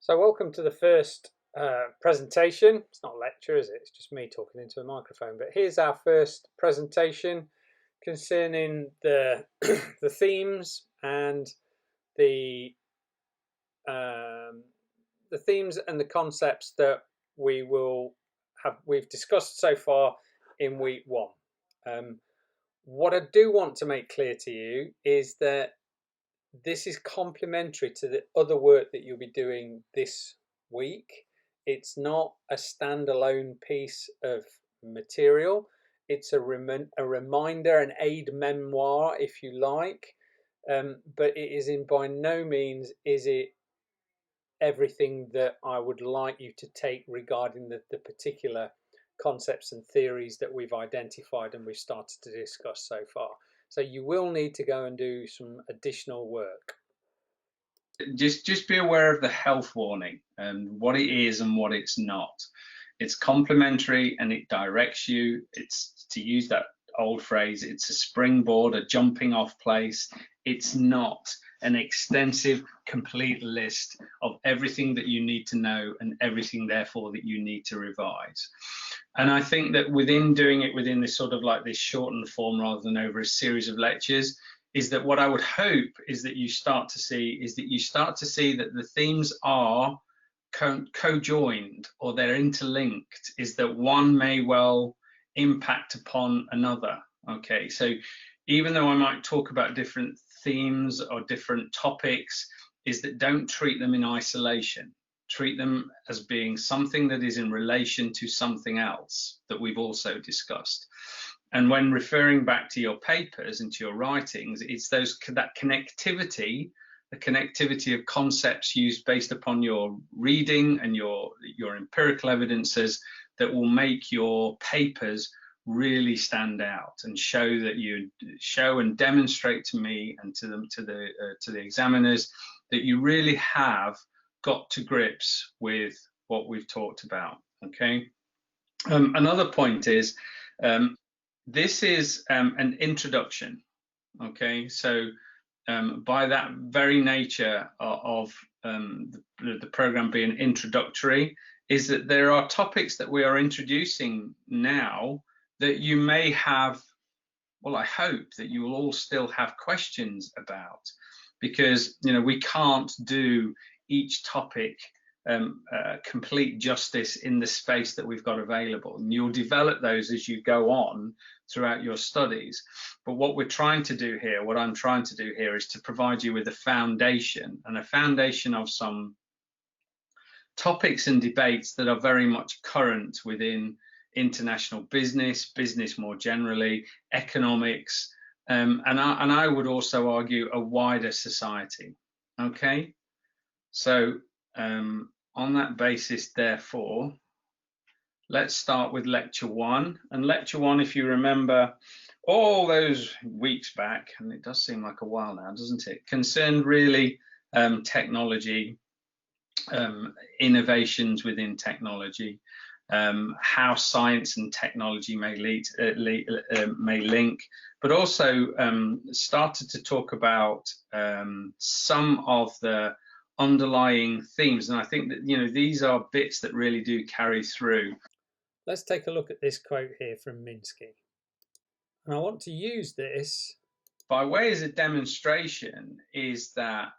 So welcome to the first presentation. It's not a lecture, is it? It's just me talking into a microphone. But here's our first presentation concerning the the themes and the themes and the concepts that we've discussed so far in week one. What I do want to make clear to you is that this is complementary to the other work that you'll be doing this week. It's not a standalone piece of material. It's a reminder, an aid memoir, if you like, but it is by no means is it everything that I would like you to take regarding the particular concepts and theories that we've identified and we've started to discuss so far. So you will need to go and do some additional work. Just be aware of the health warning and what it is and what it's not. It's complementary and it directs you. It's, to use that old phrase, it's a springboard, a jumping off place. It's not an extensive, complete list of everything that you need to know and everything, therefore, that you need to revise. And I think that within doing it within this sort of like this shortened form rather than over a series of lectures, is that what I would hope is that you start to see that the themes are co-joined or they're interlinked, is that one may well impact upon another. Okay, so even though I might talk about different themes or different topics, is that don't treat them in isolation. Treat them as being something that is in relation to something else that we've also discussed. And when referring back to your papers and to your writings, it's that connectivity, the connectivity of concepts used based upon your reading and your empirical evidences that will make your papers really stand out and show that you show and demonstrate to me and to the examiners that you really have got to grips with what we've talked about. Okay. Another point is this is an introduction. Okay, so by that very nature of the program being introductory, is that there are topics that we are introducing now that you may have, well, I hope that you will all still have questions about, because we can't do each topic complete justice in the space that we've got available, and you'll develop those as you go on throughout your studies. But what I'm trying to do here is to provide you with a foundation, and a foundation of some topics and debates that are very much current within international business more generally, economics, and I would also argue a wider society. Okay, so on that basis, therefore, let's start with lecture one. And lecture one, if you remember all those weeks back, and it does seem like a while now, doesn't it, concerned really technology, innovations within technology, how science and technology may link, but also started to talk about some of the underlying themes, and I think that these are bits that really do carry through. Let's take a look at this quote here from Minsky, and I want to use this by way as a demonstration, is that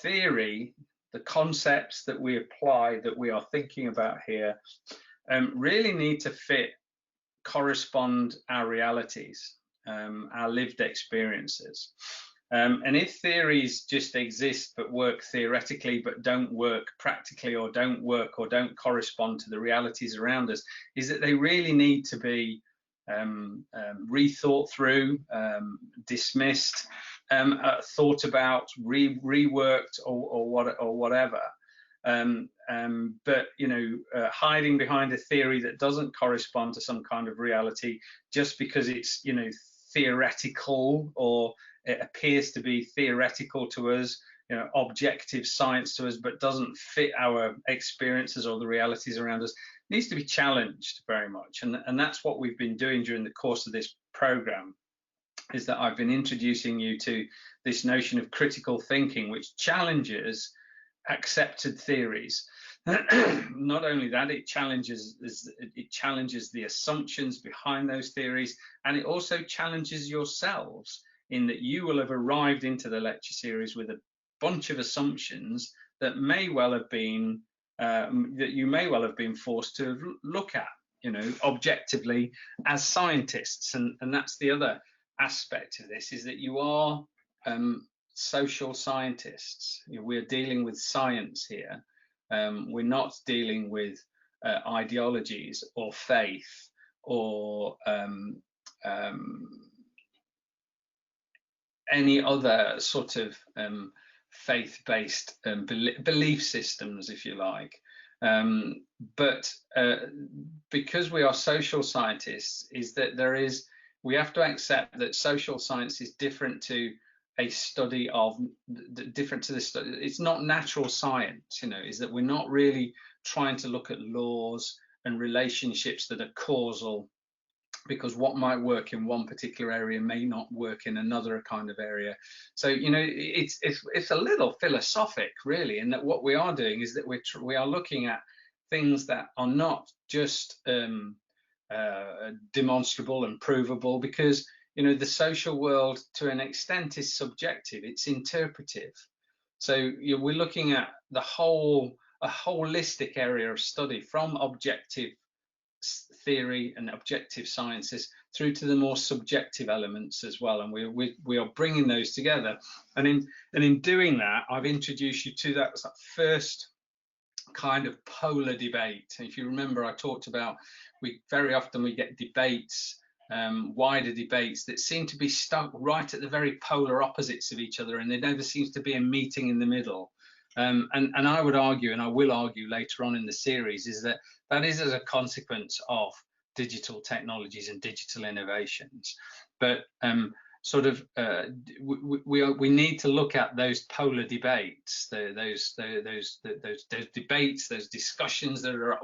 theory, the concepts that we apply, that we are thinking about here, really need to correspond our realities, our lived experiences. And if theories just exist but work theoretically but don't work practically, or don't correspond to the realities around us, is that they really need to be rethought through, dismissed, thought about, reworked, or whatever. But hiding behind a theory that doesn't correspond to some kind of reality just because it's theoretical, or it appears to be theoretical to us, objective science to us, but doesn't fit our experiences or the realities around us, needs to be challenged very much. And that's what we've been doing during the course of this program, is that I've been introducing you to this notion of critical thinking, which challenges accepted theories. Not only that, it challenges the assumptions behind those theories, and it also challenges yourselves in that you will have arrived into the lecture series with a bunch of assumptions that may well have been that you may well have been forced to look at, objectively as scientists. And that's the other aspect of this, is that you are social scientists. We're dealing with science here. We're not dealing with ideologies or faith or any other sort of faith-based belief systems, if you like. But because we are social scientists, is that we have to accept that social science is different to a study of, different to this study. It's not natural science, is that we're not really trying to look at laws and relationships that are causal, because what might work in one particular area may not work in another kind of area. So it's a little philosophic, really, in that what we are doing is that we are looking at things that are not just demonstrable and provable, because the social world to an extent is subjective, it's interpretive. So we're looking at a holistic area of study, from objective theory and objective sciences through to the more subjective elements as well, and we are bringing those together. And in doing that, I've introduced you to that first kind of polar debate. And if you remember, I talked about very often we get debates, wider debates, that seem to be stuck right at the very polar opposites of each other, and there never seems to be a meeting in the middle. And I would argue, and I will argue later on in the series, is that is as a consequence of digital technologies and digital innovations. But we need to look at those polar debates, those debates, those discussions that are at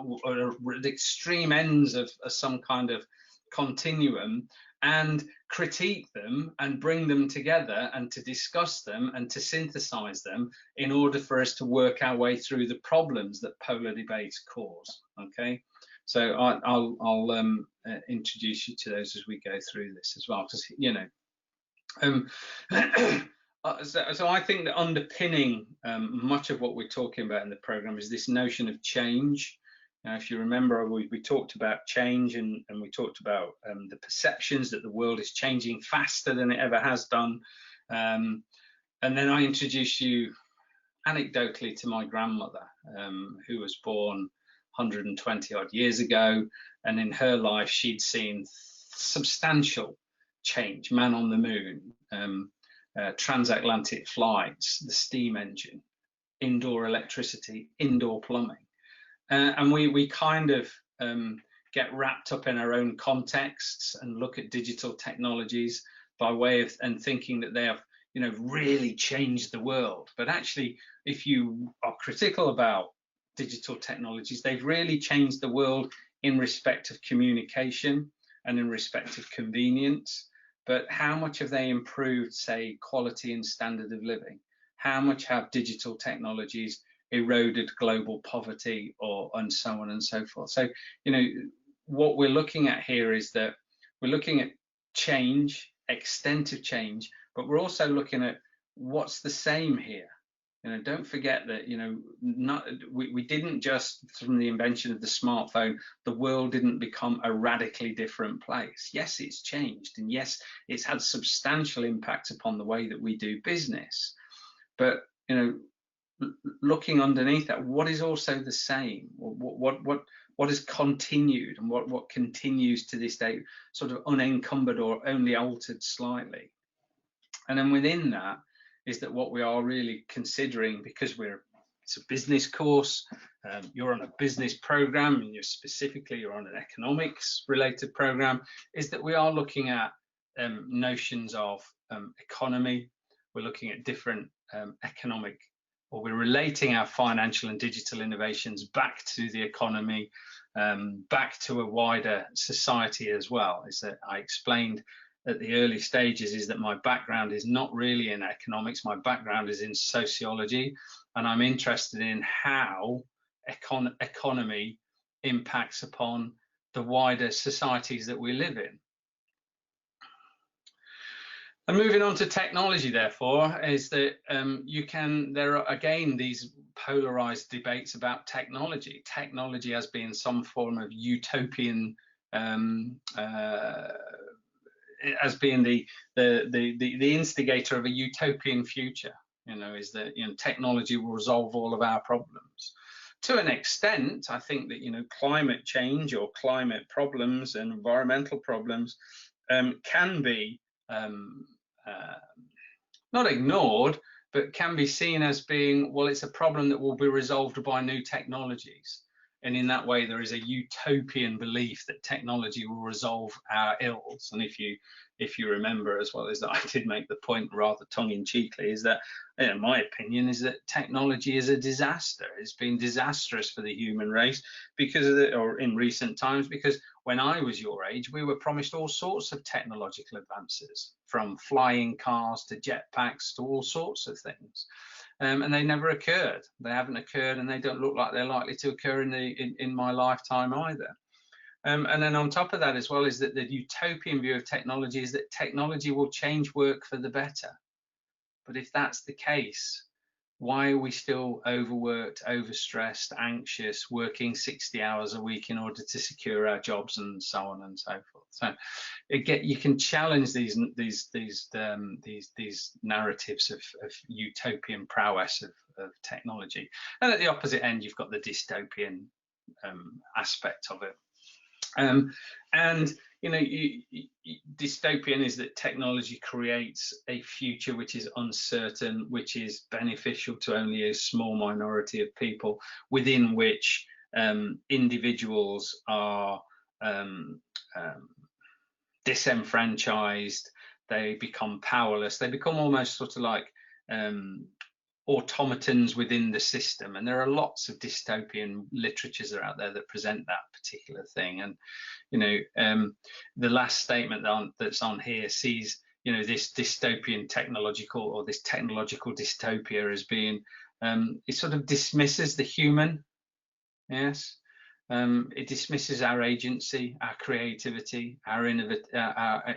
the extreme ends of some kind of continuum, and critique them and bring them together and to discuss them and to synthesize them in order for us to work our way through the problems that polar debates cause. Okay, so I'll introduce you to those as we go through this as well, because so I think that underpinning much of what we're talking about in the program is this notion of change. Now, if you remember, we talked about change, and we talked about the perceptions that the world is changing faster than it ever has done. And then I introduced you anecdotally to my grandmother, who was born 120 odd years ago. And in her life, she'd seen substantial change: man on the moon, transatlantic flights, the steam engine, indoor electricity, indoor plumbing. And we kind of get wrapped up in our own contexts and look at digital technologies by way of, and thinking that they have, really changed the world. But actually, if you are critical about digital technologies, they've really changed the world in respect of communication and in respect of convenience. But how much have they improved, say, quality and standard of living? How much have digital technologies eroded global poverty, and so on and so forth? So, what we're looking at here is that we're looking at change, extent of change, but we're also looking at what's the same here. Don't forget that, we didn't just, from the invention of the smartphone, the world didn't become a radically different place. Yes, it's changed, and yes, it's had substantial impact upon the way that we do business. But, looking underneath that, what is also the same? What has continued, and what continues to this day, sort of unencumbered or only altered slightly? And then within that is that what we are really considering, because it's a business course, you're on a business program, and you're on an economics related program, is that we are looking at notions of economy. We're looking at different economic, or we're relating our financial and digital innovations back to the economy, back to a wider society as well. Is that I explained at the early stages is that my background is not really in economics. My background is in sociology, and I'm interested in how economy impacts upon the wider societies that we live in. And moving on to technology, therefore, is that there are again these polarized debates about technology. Technology as being some form of utopian, as being the instigator of a utopian future. Is that technology will resolve all of our problems. To an extent, I think that climate change or climate problems and environmental problems can be not ignored, but can be seen as being, well, it's a problem that will be resolved by new technologies. And in that way, there is a utopian belief that technology will resolve our ills. And if you remember, as well as that, I did make the point rather tongue-in-cheekly, is that my opinion is that technology is a disaster. It's been disastrous for the human race because of or in recent times, because when I was your age, we were promised all sorts of technological advances, from flying cars to jetpacks to all sorts of things. And they never occurred. They haven't occurred, and they don't look like they're likely to occur in my lifetime either. And then on top of that as well is that the utopian view of technology is that technology will change work for the better. But if that's the case, why are we still overworked, overstressed, anxious, working 60 hours a week in order to secure our jobs and so on and so forth? So again, you can challenge these narratives of utopian prowess of technology, and at the opposite end, you've got the dystopian aspect of it. And dystopian is that technology creates a future which is uncertain, which is beneficial to only a small minority of people, within which individuals are disenfranchised, they become powerless, they become almost sort of like automatons within the system. And there are lots of dystopian literatures out there that present that particular thing. And the last statement that's on here sees this dystopian technological, or this technological dystopia, as being it sort of dismisses the human. Yes, it dismisses our agency, our creativity, our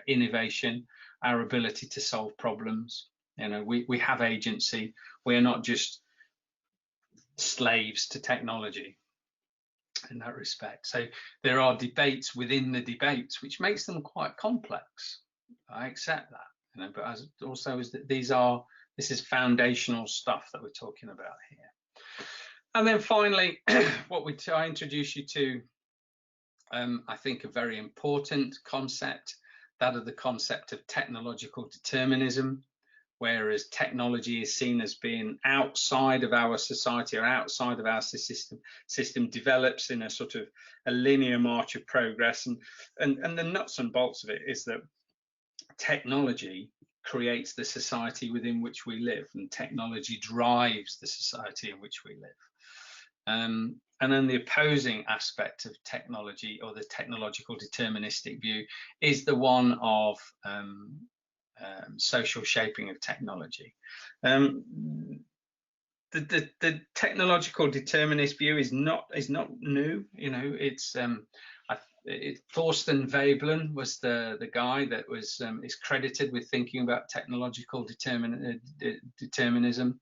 innovation, our ability to solve problems. We have agency. We are not just slaves to technology in that respect. So there are debates within the debates, which makes them quite complex. I accept that, but as also is that this is foundational stuff that we're talking about here. And then finally, I introduce you to, I think, a very important concept, that of the concept of technological determinism, whereas technology is seen as being outside of our society or outside of our system develops in a sort of a linear march of progress. And the nuts and bolts of it is that technology creates the society within which we live, and technology drives the society in which we live. And then the opposing aspect of technology, or the technological deterministic view, is the one of social shaping of technology. The technological determinist view is not new. Thorstein Veblen was the guy that was is credited with thinking about technological determinism.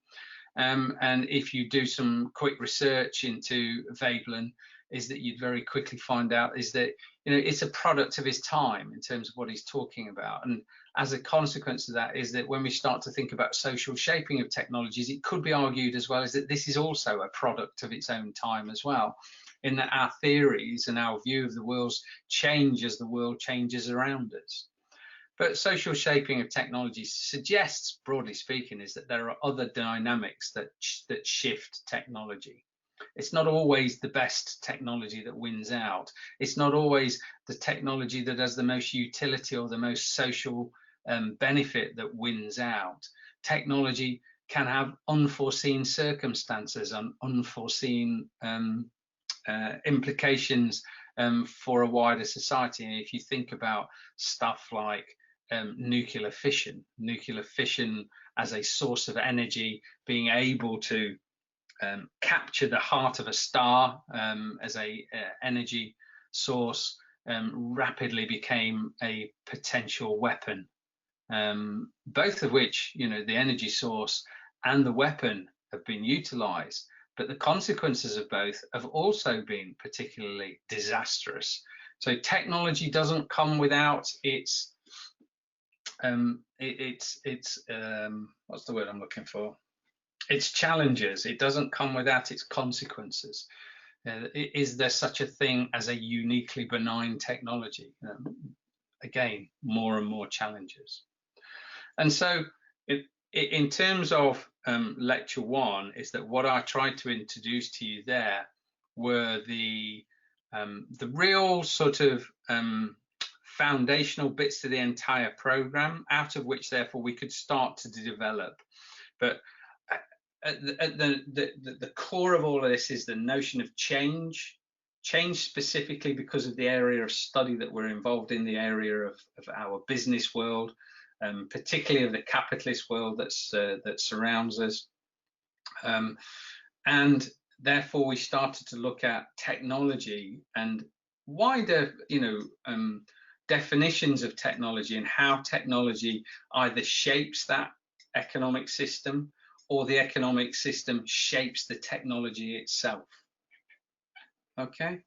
And if you do some quick research into Veblen, is that you'd very quickly find out is that it's a product of his time in terms of what he's talking about. And as a consequence of that is that when we start to think about social shaping of technologies, it could be argued as well as that this is also a product of its own time as well, in that our theories and our view of the world change as the world changes around us. But social shaping of technology suggests, broadly speaking, is that there are other dynamics that shift technology. It's not always the best technology that wins out. It's not always the technology that has the most utility or the most social benefit that wins out. Technology can have unforeseen circumstances and unforeseen implications for a wider society. And if you think about stuff like nuclear fission as a source of energy, being able to capture the heart of a star as a energy source, rapidly became a potential weapon. Both of which, the energy source and the weapon have been utilized, but the consequences of both have also been particularly disastrous. So technology doesn't come without its what's the word I'm looking for? Its challenges. It doesn't come without its consequences. Is there such a thing as a uniquely benign technology? Again, more and more challenges. And so in terms of lecture one, is that what I tried to introduce to you there were the real sort of foundational bits to the entire program, out of which therefore we could start to develop. But at the core of all of this is the notion of change specifically because of the area of study that we're involved in, the area of our business world, particularly of the capitalist world that surrounds us. And therefore we started to look at technology and wider, definitions of technology and how technology either shapes that economic system or the economic system shapes the technology itself. Okay,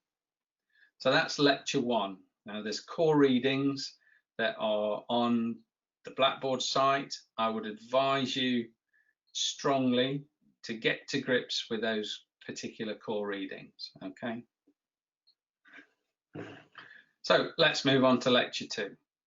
so that's lecture one. Now there's core readings that are on the Blackboard site. I would advise you strongly to get to grips with those particular core readings. Okay, so let's move on to lecture two.